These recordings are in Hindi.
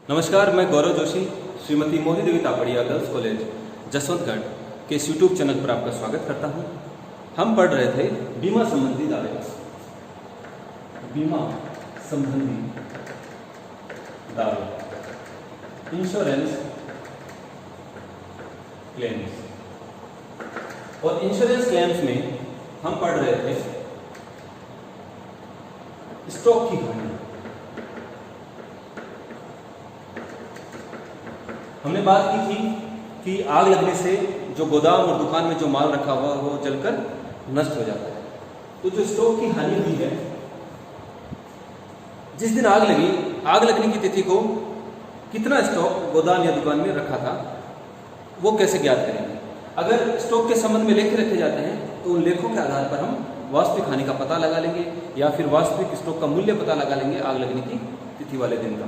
नमस्कार, मैं गौरव जोशी श्रीमती मोहिनी देवी तापड़िया गर्ल्स कॉलेज जसवंतगढ़ के इस यूट्यूब चैनल पर आपका स्वागत करता हूं। हम पढ़ रहे थे बीमा संबंधी दावे, बीमा संबंधी दावे, इंश्योरेंस क्लेम्स। और इंश्योरेंस क्लेम्स में हम पढ़ रहे थे स्टॉक की हानि। हमने बात की थी कि आग लगने से जो गोदाम और दुकान में जो माल रखा हुआ वो जलकर नष्ट हो जाता है। तो जो स्टॉक की हानि हुई है, जिस दिन आग लगी, आग लगने की तिथि को कितना स्टॉक गोदाम या दुकान में रखा था, वो कैसे ज्ञात करेंगे। अगर स्टॉक के संबंध में लेख रखे जाते हैं तो उन लेखों के आधार पर हम वास्तविक हानि का पता लगा लेंगे या फिर वास्तविक स्टॉक का मूल्य पता लगा लेंगे आग लगने की तिथि वाले दिन का।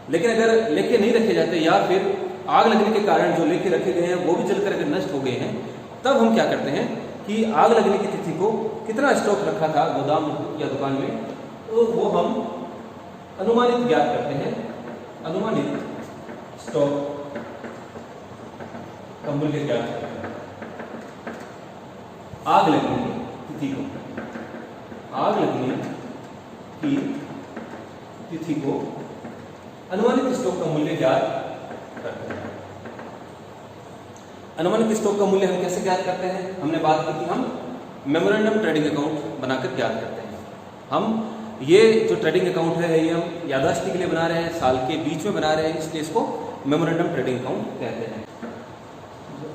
लेकिन अगर लेखे नहीं रखे जाते या फिर आग लगने के कारण जो लेखे रखे गए हैं वो भी जलकर अगर नष्ट हो गए हैं, तब हम क्या करते हैं कि आग लगने की तिथि को कितना स्टॉक रखा था गोदाम या दुकान में, तो वो हम अनुमानित ज्ञात करते हैं। अनुमानित स्टॉक का मूल्य ज्ञात करते हैं आग लगने की तिथि को। आग लगने की तिथि को अनुमानित स्टॉक का मूल्य ज्ञात करते हैं। अनुमानित स्टॉक का मूल्य हम कैसे ज्ञात करते हैं? हमने बात की थी हम मेमोरेंडम ट्रेडिंग अकाउंट बनाकर ज्ञात करते हैं। हम ये जो ट्रेडिंग अकाउंट है ये हम याददाश्त के लिए बना रहे हैं, साल के बीच में बना रहे हैं, इसलिए इसको मेमोरेंडम ट्रेडिंग अकाउंट कहते हैं।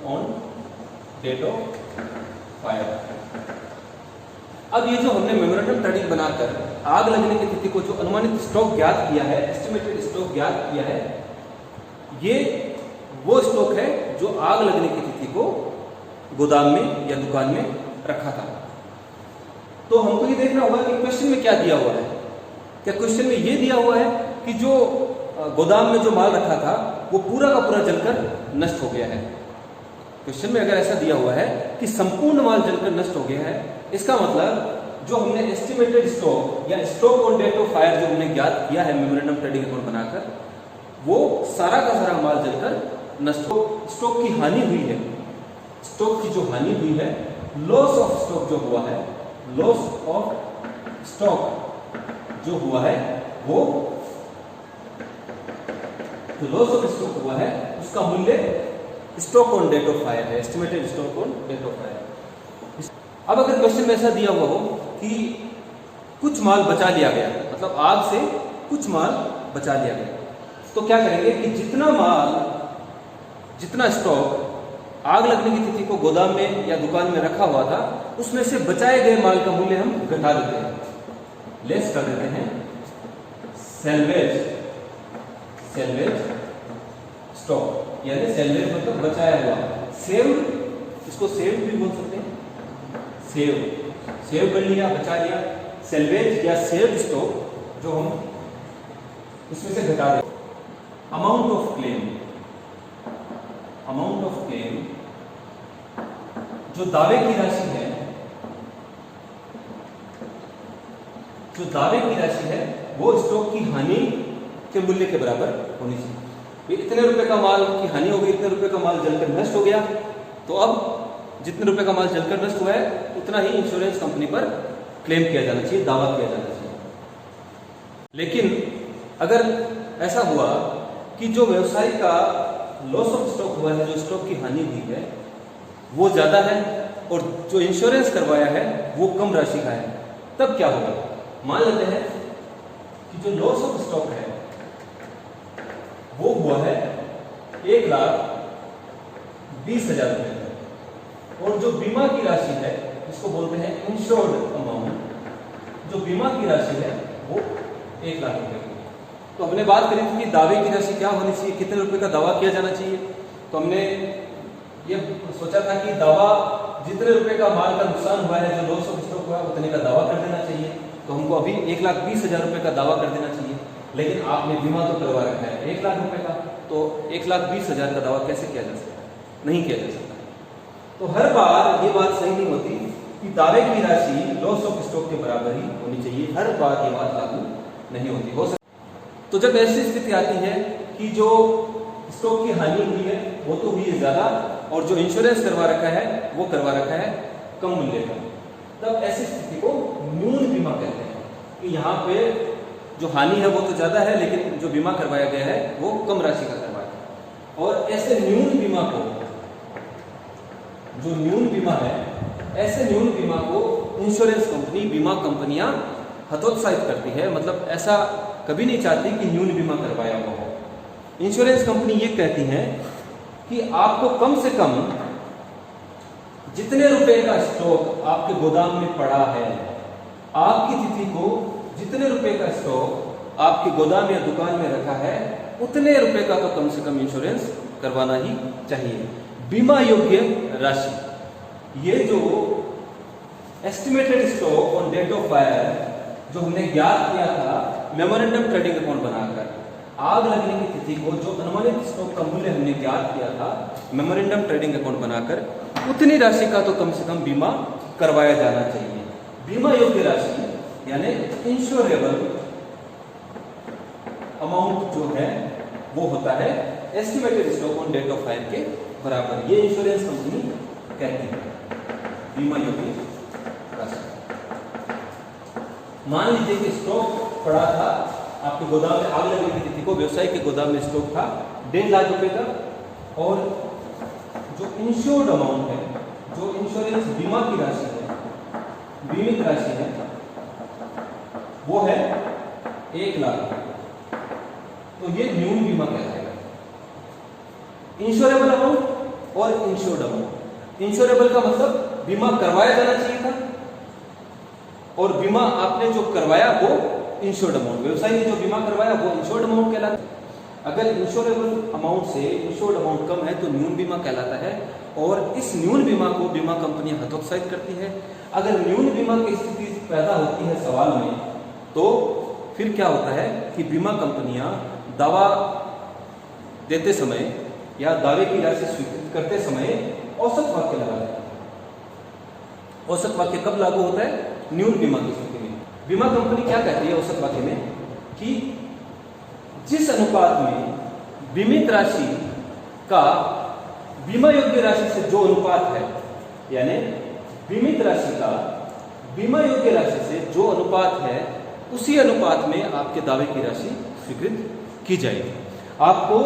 On date of fire. अब ये जो हमने मेमोरेंडम ट्रेडिंग बनाकर आग लगने की तिथि को जो अनुमानित स्टॉक ज्ञात किया है, एस्टिमेटेड स्टॉक ज्ञात किया है, ये वो स्टॉक है जो आग लगने की तिथि को गोदाम में या दुकान में रखा था। तो हमको ये देखना होगा कि क्वेश्चन में क्या दिया हुआ है। क्या क्वेश्चन में ये दिया हुआ है कि जो गोदाम में जो माल रखा था वो पूरा का पूरा जलकर नष्ट हो गया है। क्वेश्चन में अगर ऐसा दिया हुआ है कि संपूर्ण माल जलकर नष्ट हो गया है, इसका मतलब जो हमने एस्टिमेटेड स्टॉक या stock on date of fire जो हमने ज्ञात किया है मेमोरेंडम ट्रेडिंग अकाउंट बनाकर, वो सारा का सारा माल जलकर नष्ट हो। स्टॉक की हानि हुई है, स्टॉक की जो हानि हुई है, लॉस ऑफ स्टॉक जो हुआ है, लॉस ऑफ स्टॉक जो हुआ है, वो जो लॉस ऑफ स्टॉक हुआ है उसका मूल्य stock on date of fire है, estimated stock on date of fire. अब अगर क्वेश्चन में ऐसा दिया हुआ हो कि कुछ माल बचा लिया गया, मतलब आग से कुछ माल बचा लिया गया, तो क्या करेंगे कि जितना स्टॉक आग लगने की तिथि को गोदाम में या दुकान में रखा हुआ था, उसमें से बचाए गए माल का मूल्य हम घटा देते हैं, लेस कर देते हैं। सेल्वेज स्टॉक, यानी सेल्वेज मतलब बचाया हुआ। सेव्ड, इसको सेव्ड भी बोल सकते हैं। सेव कर लिया, बचा लिया। सेल्वेज या सेव्ड स्टॉक जो हम इसमें से घटा दें। अमाउंट ऑफ क्लेम जो दावे की राशि है, वो स्टॉक की हानि के मूल्य के बराबर होनी चाहिए। इतने रुपए का माल की हानि हो गई, इतने रुपए का माल जलकर नष्ट हो गया, तो अब जितने रुपए का माल जलकर नष्ट हुआ है उतना ही इंश्योरेंस कंपनी पर क्लेम किया जाना चाहिए, दावा किया जाना चाहिए। लेकिन अगर ऐसा हुआ कि जो व्यवसाय का लॉस ऑफ स्टॉक हुआ है, जो स्टॉक की हानि हुई है, वो ज्यादा है और जो इंश्योरेंस करवाया है वो कम राशि का है, तब क्या होगा? मान लेते हैं कि जो लॉस ऑफ स्टॉक है वो हुआ है 1,20,000 रुपए, और जो बीमा की राशि है, इसको बोलते हैं इंश्योर्ड अमाउंट, जो बीमा की राशि है वो 1,00,000 रुपए की। तो हमने बात करी थी कि दावे की राशि क्या होनी चाहिए, कितने रुपए का दावा किया जाना चाहिए। तो हमने ये सोचा था कि दावा जितने रुपए का माल का नुकसान हुआ है, जो लॉस ऑफ स्टॉक हुआ है, उतने का दावा कर देना चाहिए। तो हमको अभी 1,20,000 रुपए का दावा कर देना चाहिए। लेकिन आपने बीमा तो करवा रखा है 1,00,000 रुपए का, तो 1,20,000 का दावा कैसे किया जा सकता है? नहीं किया जा सकता। तो हर बार ये बात सही नहीं होती कि दावे की राशि लॉस ऑफ स्टॉक के बराबर ही होनी चाहिए। हर बार ये बात लागू नहीं होती। तो जब ऐसी स्थिति आती है कि जो स्टॉक की हानि हुई है वो तो हुई है ज्यादा, और जो इंश्योरेंस करवा रखा है वो करवा रखा है कम मूल्य का, तब ऐसी स्थिति को न्यून बीमा कहते हैं कि यहाँ पे जो हानि है वो तो ज्यादा है, लेकिन जो बीमा करवाया गया है वो कम राशि का करवाया है। और ऐसे न्यून बीमा को, जो न्यून बीमा है, ऐसे न्यून बीमा को इंश्योरेंस कंपनी, बीमा कंपनियां हतोत्साहित करती है। मतलब ऐसा कभी नहीं चाहती कि न्यून बीमा करवाया हुआ हो। इंश्योरेंस कंपनी ये कहती है कि आपको कम से कम जितने रुपए का स्टॉक आपके गोदाम में पड़ा है, आपकी तिथि को जितने रुपए का स्टॉक आपके गोदाम या दुकान में रखा है, उतने रुपए का तो कम से कम इंश्योरेंस करवाना ही चाहिए। बीमा योग्य राशि, ये जो estimated stock on date of fire जो हमने ज्ञात किया था मेमोरेंडम ट्रेडिंग अकाउंट बनाकर, आग लगने की तिथि को जो अनुमानित स्टॉक का मूल्य हमने ज्ञात किया था मेमोरेंडम ट्रेडिंग अकाउंट बनाकर, उतनी राशि का तो कम से कम बीमा करवाया जाना चाहिए। बीमा योग्य राशि यानी इंश्योरेबल अमाउंट जो है वो होता है estimated stock on date of fire के बराबर। ये इंश्योरेंस कंपनी कहती है बीमा योग्य राशि। मान लीजिए कि स्टॉक पड़ा था आपके गोदाम में, आग लगने की तिथि को व्यवसाय के गोदाम में स्टॉक था 1.5 लाख रुपए का, और जो इंश्योर्ड अमाउंट है, जो इंश्योरेंस बीमा की राशि है, बीमित राशि है, वो है 1 लाख। तो ये न्यून बीमा कहलाएगा। इंश्योरेबल अमाउंट और इंश्योर्ड अमाउंट। इंश्योरेबल का मतलब बीमा करवाया जाना चाहिए था, और बीमा आपने जो करवाया वो इंश्योर्ड अमाउंट, व्यवसाय ने जो बीमा करवाया वो इंश्योर्ड अमाउंट कहलाता है। अगर इंश्योरेबल अमाउंट से इंश्योर्ड अमाउंट कम है तो न्यून बीमा कहलाता है, और इस न्यून बीमा को बीमा कंपनियां हतोत्साहित करती है। अगर न्यून बीमा की स्थिति पैदा होती है सवाल में, तो फिर क्या होता है कि बीमा कंपनियां दावा देते समय या दावे की राशि स्वीकृत करते समय औसत वाक्य लगाते हैं। औसत वाक्य कब लागू होता है? न्यून बीमा की स्थिति में। बीमा कंपनी क्या कहती है औसत वाक्य में कि जिस अनुपात में बीमित राशि का बीमा योग्य राशि से जो अनुपात है, यानी बीमित राशि का बीमा योग्य राशि से जो अनुपात है, उसी अनुपात में आपके दावे की राशि स्वीकृत की जाएगी। आपको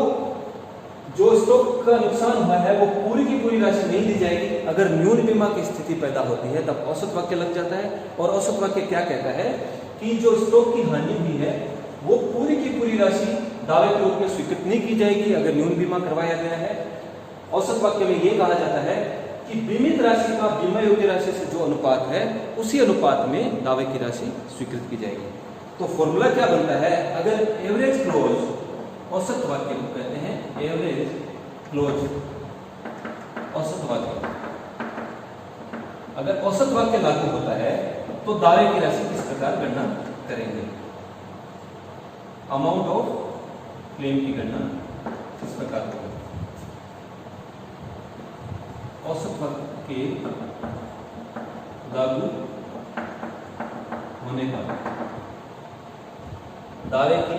जो स्टॉक का नुकसान हुआ है वो पूरी की पूरी राशि नहीं दी जाएगी। अगर न्यून बीमा की स्थिति पैदा होती है तब औसत वाक्य लग जाता है, और औसत वाक्य क्या कहता है कि जो स्टॉक की हानि हुई है वो पूरी की पूरी राशि दावे के रूप में स्वीकृत नहीं की जाएगी अगर न्यून बीमा करवाया गया है। औसत वाक्य में यह कहा जाता है कि बीमित राशि का बीमा योग्य राशि से जो अनुपात है, उसी अनुपात में दावे की राशि स्वीकृत की जाएगी। तो फॉर्मूला क्या बनता है? अगर एवरेज क्लोज, औसत वाक्य को कहते हैं एवरेज क्लोज, औसत वाक्य, अगर औसत वाक्य लागू होता है तो दावे की राशि किस प्रकार गणना करेंगे? अमाउंट ऑफ क्लेम की गणना किस प्रकार होगी? औसत वाक्य लागू होने पर दावे की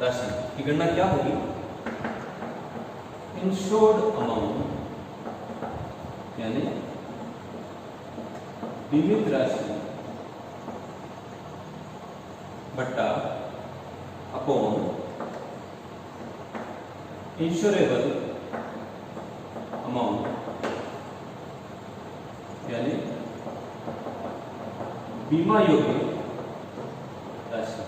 राशि की गणना क्या होगी? इंश्योर्ड अमाउंट यानी बीमित राशि बट्टा अपॉन इंश्योरेबल अमाउंट यानी बीमा योग्य राशि।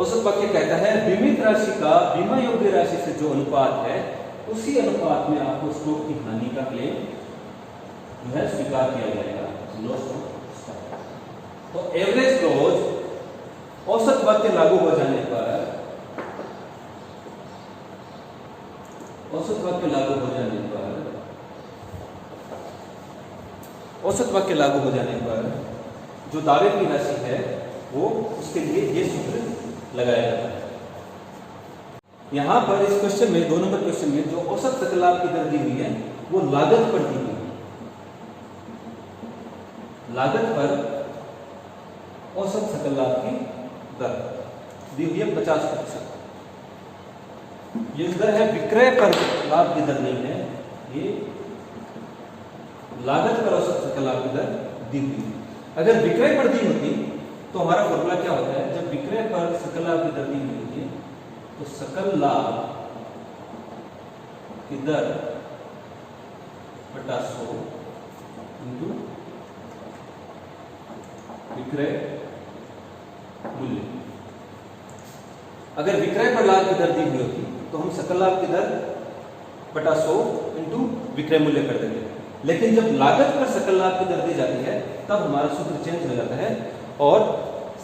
औसत वाक्य कहता है बीमित राशि का बीमा योग्य राशि से जो अनुपात है, उसी अनुपात में आपको स्टॉक की हानि का क्लेम जो है स्वीकार किया जाएगा, लॉस ऑफ स्टॉक। तो एवरेज क्लोज औसत वाक्य लागू हो जाने पर, औसत वाक्य लागू हो जाने पर, औसत वाक्य लागू हो जाने पर जो दावे की राशि है वो, उसके लिए ये सूत्र लगाया जाता है। यहां पर इस क्वेश्चन में, 2 नंबर क्वेश्चन में जो औसत सकल लाभ की दर दी हुई है वो लागत पर दी हुई है। लागत पर औसत सकल लाभ की दर दी हुई है 50%। ये दर है विक्रय पर लाभ की दर नहीं है, ये लागत पर औसत सकल लाभ की दर दी हुई है। अगर विक्रय पर दी होती तो हमारा फॉर्मूला क्या होता है, जब विक्रय पर सकल लाभ की दर दी हुई होती है तो सकल लाभ की दर बटा 100 इंटू विक्रय मूल्य। अगर विक्रय पर लाभ की दर दी हुई होती तो हम सकल लाभ की दर बटा 100 इंटू विक्रय मूल्य कर देंगे, लेकिन जब लागत पर सकल लाभ की दर दी जाती है तब हमारा सूत्र चेंज हो जाता है और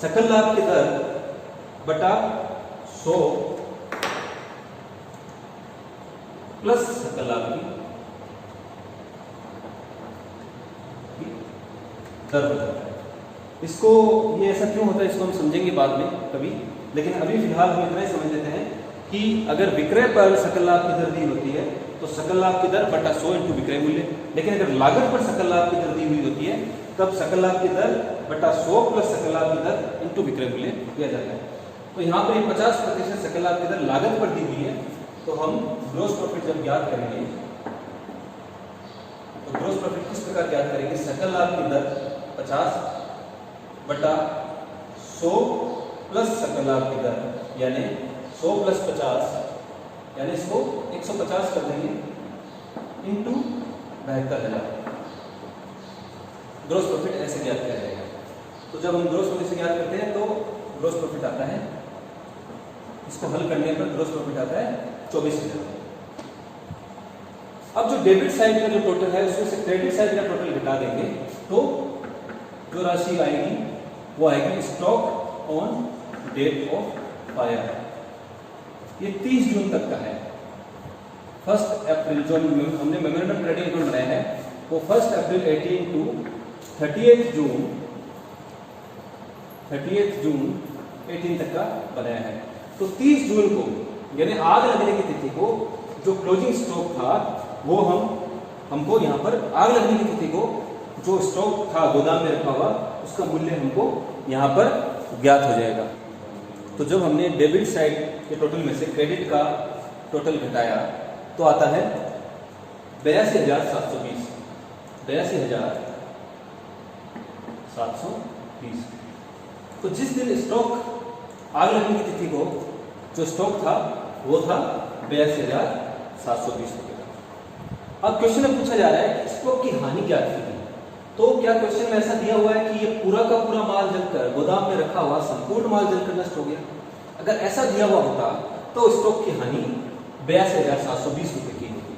सकल लाभ की दर बटा 100 प्लस सकल लाभ की दर हो जाता है। इसको ये ऐसा क्यों होता है इसको हम समझेंगे बाद में कभी, लेकिन अभी फिलहाल हम इतना ही समझ लेते हैं कि अगर विक्रय पर सकल लाभ की दर दी होती है तो सकल लाभ की दर बटा 100 इंटू विक्रय मूल्य, लेकिन अगर लागत पर सकल लाभ की दर दी हुई होती है तब सकल लाभ की दर बटा 100 प्लस सकल लाभ की दर इंटू विक्रय मूल्य किया जाता है। तो यहाँ पर 50% सकल लाभ की दर लागत पर दी हुई है, तो हम ग्रॉस प्रॉफिट जब ज्ञात करेंगे तो ग्रॉस प्रॉफिट किस प्रकार ज्ञात करेंगे, सकल लाभ की दर 50 बटा 100 प्लस सकल लाभ की दर यानी 100 प्लस 50 यानी इसको 150 कर देंगे इंटू 72,000। ग्रॉस प्रॉफिट ऐसे ज्ञात किया जाएगा। तो जब हम ग्रॉस प्रॉफिट से ज्ञात करते हैं तो ग्रॉस प्रॉफिट आता है, इसको हल करने पर ग्रॉस प्रॉफिट आता है 24,000। अब जो डेबिट साइड का जो टोटल है उसमें से क्रेडिट साइड का टोटल घटा देंगे तो जो राशि आएगी वो आएगी stock on date of fire. ये 30 जून तक का है। 1 अप्रैल जो हमने मेमोरेंडम ट्रेडिंग अकाउंट बनाया है वो 1 अप्रैल 18 टू 30 जून 18 तक का बनाया है। तो 30 जून को यानी आग लगने की तिथि को जो क्लोजिंग स्टॉक था वो हमको यहाँ पर आग लगने की तिथि को जो स्टॉक था गोदाम में रखा हुआ उसका मूल्य हमको यहाँ पर ज्ञात हो जाएगा। तो जब हमने डेबिट साइड के टोटल में से क्रेडिट का टोटल घटाया तो आता है 82,720। 82,720। तो जिस दिन स्टॉक आग लगने की तिथि को जो स्टॉक था वो था 82,720 रुपये का। अब क्वेश्चन में पूछा जा रहा है स्टॉक की हानि क्या थी। तो क्या क्वेश्चन में ऐसा दिया हुआ है कि ये पूरा का पूरा माल जलकर गोदाम में रखा हुआ संपूर्ण माल जलकर नष्ट हो गया? अगर ऐसा दिया हुआ होता तो स्टॉक की हानि 82,720 रुपये की होती।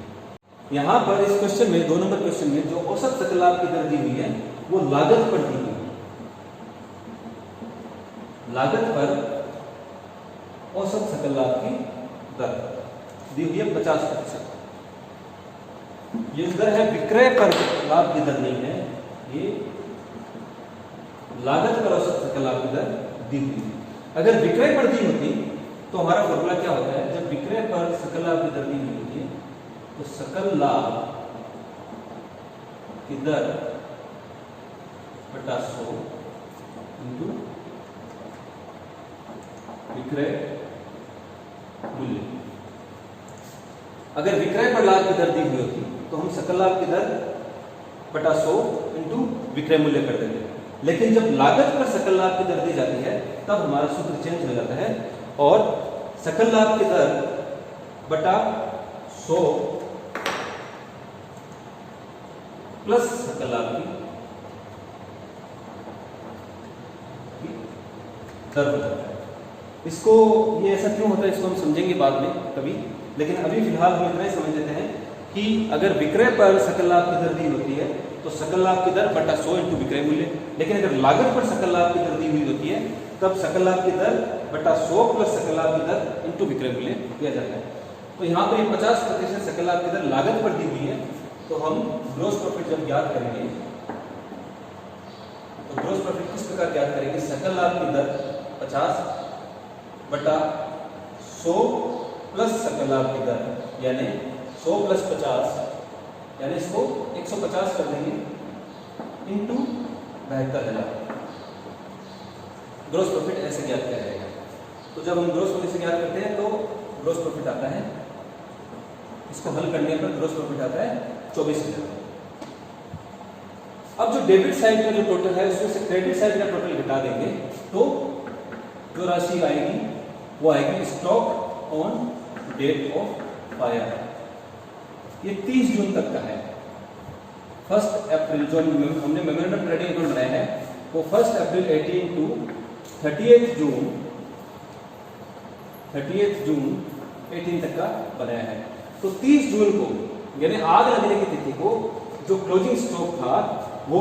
यहाँ पर इस क्वेश्चन में 2 नंबर क्वेश्चन में जो औसत सकल लाभ की दर दी हुई है वो लागत पर दी हुई है। लागत पर औसत सकल लाभ की दर दी हुई है 50%। ये दर है विक्रय पर लाभ की दर नहीं है, ये लागत पर औसत सकल लाभ की दर दी हुई है। अगर विक्रय पर दी होती तो हमारा फॉर्मूला क्या होता है, जब विक्रय पर सकल लाभ की दर दी हुई होती है तो सकल लाभ की दर बटा 100 इंटू विक्रय मूल्य। अगर विक्रय पर लाभ की दर दी हुई होती तो हम सकल लाभ की दर बटा 100 इंटू विक्रय मूल्य कर देंगे, लेकिन जब लागत पर सकल लाभ की दर दी जाती है तब हमारा सूत्र चेंज हो जाता है और सकल लाभ की दर बटा 100 प्लस सकल लाभ की दर हो जाता है। इसको ये ऐसा क्यों होता है इसको हम समझेंगे बाद में कभी, लेकिन अभी फिलहाल हम इतना ही समझ लेते हैं कि अगर विक्रय पर सकल लाभ की दर दी होती है तो सकल लाभ की दर बटा 100 इंटू विक्रय मूल्य, लेकिन अगर लागत पर सकल लाभ की दर दी हुई होती है तब सकल लाभ की दर बटा 100 प्लस सकल लाभ की दर इंटू विक्रय मूल्य किया जाता है। तो यहाँ पर 50% सकल लाभ की दर लागत पर दी हुई है, तो हम ग्रॉस प्रॉफिट जब ज्ञात करेंगे तो ग्रॉस प्रॉफिट किस प्रकार ज्ञात करेंगे, सकल लाभ की दर 50 बटा 100 प्लस सकल लाभ की दर यानी 100 प्लस 50 यानी इसको 150 कर देंगे इंटू 72,000। ग्रॉस प्रॉफिट ऐसे ज्ञात किया जाएगा। तो जब हम ग्रॉस प्रॉफिट से ज्ञात करते हैं तो ग्रॉस प्रॉफिट आता है, इसको हल करने पर ग्रॉस प्रॉफिट आता है 24,000। अब जो डेबिट साइड का जो टोटल है उसमें से क्रेडिट साइड का टोटल घटा देंगे तो जो राशि आएगी वो आएगी stock on date of fire. ये 30 जून तक का है। 1 अप्रैल जो हमने मेमोरेंडम ट्रेडिंग अकाउंट बनाया है वो 1 अप्रैल 18 टू 30 जून 18 तक का बनाया है। तो 30 जून को यानी आग लगने की तिथि को जो क्लोजिंग स्टॉक था वो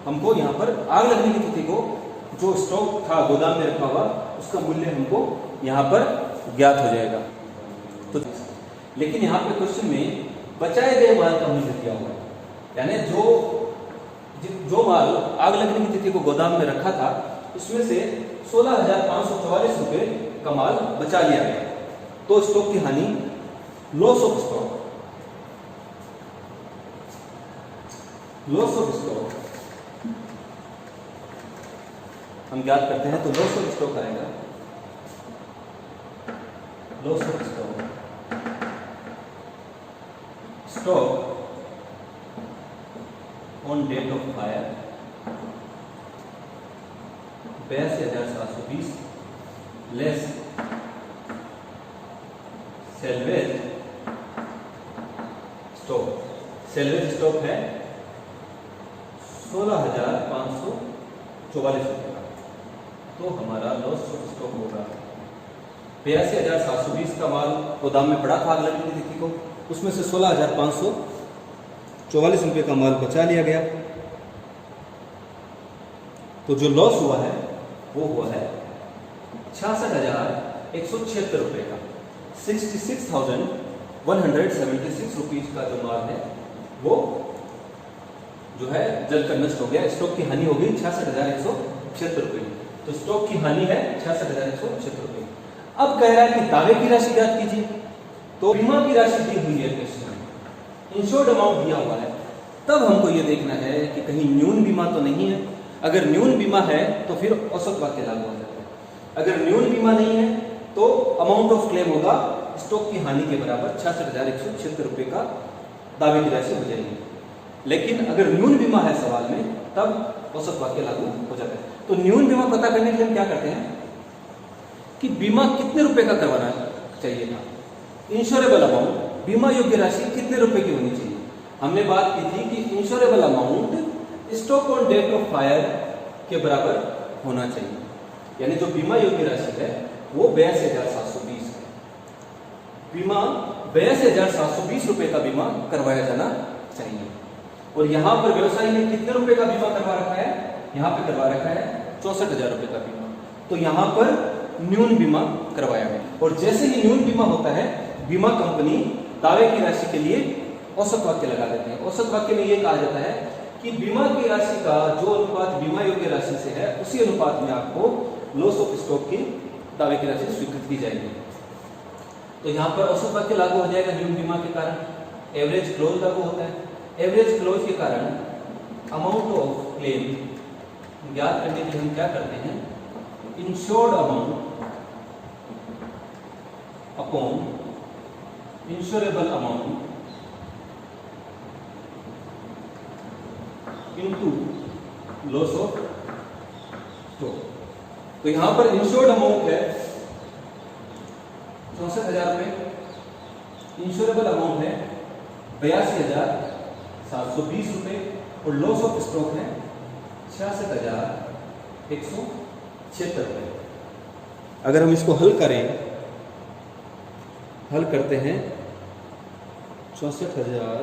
हमको यहाँ पर आग लगने की तिथि को जो स्टॉक था गोदाम में रखा हुआ उसका मूल्य हमको यहाँ पर ज्ञात हो जाएगा। तो लेकिन यहाँ पे क्वेश्चन में बचाए गए माल का मूल्य दिया हुआ है, यानी जो माल आग लगने की तिथि को गोदाम में रखा था उसमें से 16,544 रुपए का माल बचा लिया गया। तो स्टॉक की हानि, लॉस ऑफ स्टॉक हम ज्ञात करते हैं। तो लॉस ऑफ स्टॉक आएगा, loss of stock on date of fire 82,720 less salvage stock. Salvage stock है 16,544 रुपए का। तो हमारा लॉस ऑफ स्टॉक होगा 82,720 का माल गोदाम में पड़ा था आग लगने की तिथि को, उसमें से 16,544 रुपए का माल बचा लिया गया। तो जो लॉस हुआ है वो हुआ है 66,176 रुपए का। 66,176 रुपीज का जो माल है वो जो है जलकर नष्ट हो गया। स्टॉक की हानि हो गई 66,176 रुपए। तो स्टॉक की हानि है 66,176 रुपए। अब कह रहा है कि दावे की राशि ज्ञात कीजिए। तो बीमा की राशि दी हुई है क्वेश्चन में, इंश्योर्ड अमाउंट दिया हुआ है। तब हमको ये देखना है कि कहीं न्यून बीमा तो नहीं है। अगर न्यून बीमा है तो फिर औसत वाक्य लागू हो जाता है। अगर न्यून बीमा नहीं है तो अमाउंट ऑफ क्लेम होगा स्टॉक की हानि के बराबर 66,176 रुपए का दावे की राशि हो जाएगी। लेकिन अगर न्यून बीमा है सवाल में तब औसत वाक्य लागू हो जाता है। तो न्यून बीमा पता करने के लिए हम क्या करते हैं कि बीमा कितने रुपए का करवाना चाहिए था। इंश्योरेबल अमाउंट, बीमा योग्य राशि कितने रुपए की होनी चाहिए। हमने बात की थी कि insurable amount stock on date of fire के बराबर होना चाहिए, यानी जो बीमा योग्य राशि है वो 82,720 है। बीमा 82,720 रुपए का बीमा करवाया जाना चाहिए। और यहाँ पर व्यवसायी ने कितने रुपए का बीमा करवा रखा है, यहाँ पे करवा रखा है 64,000 रुपए का बीमा। तो यहाँ पर न्यून बीमा करवाया है। और जैसे ही न्यून बीमा होता है बीमा कंपनी दावे की राशि के लिए औसत वाक्य लगा देते हैं। औसत वाक्य में यह कहा जाता है कि बीमा की राशि का जो अनुपात बीमा योग्य राशि से है उसी अनुपात में आपको लॉस ऑफ स्टॉक की दावे की राशि स्वीकृत की जाएगी। तो यहाँ पर औसत वाक्य लागू हो जाएगा न्यून बीमा के कारण। एवरेज क्लोज लागू होता है। एवरेज क्लोज के कारण अमाउंट ऑफ क्लेम ज्ञात करने के लिए हम क्या करते हैं, insured amount upon insurable amount into loss of stock. तो यहां पर इंश्योर्ड अमाउंट है 64,000 रुपए, इंश्योरेबल अमाउंट है 82,720 रुपए और लॉस ऑफ स्टॉक है 66,176 रुपए। अगर हम इसको हल करते हैं 64,000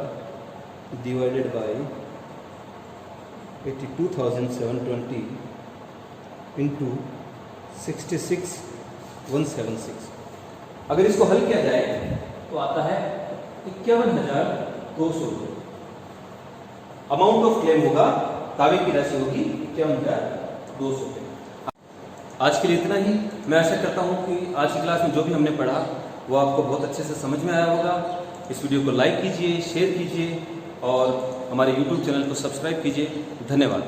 डिवाइडेड बाई 82,720 इंटू 66,176। अगर इसको हल किया जाए तो आता है 51,200 रुपये। अमाउंट ऑफ क्लेम होगा, दावे की राशि होगी 51,200 रुपये। आज के लिए इतना ही। मैं आशा करता हूँ कि आज की क्लास में जो भी हमने पढ़ा वो आपको बहुत अच्छे से समझ में आया होगा। इस वीडियो को लाइक कीजिए, शेयर कीजिए और हमारे YouTube चैनल को सब्सक्राइब कीजिए। धन्यवाद।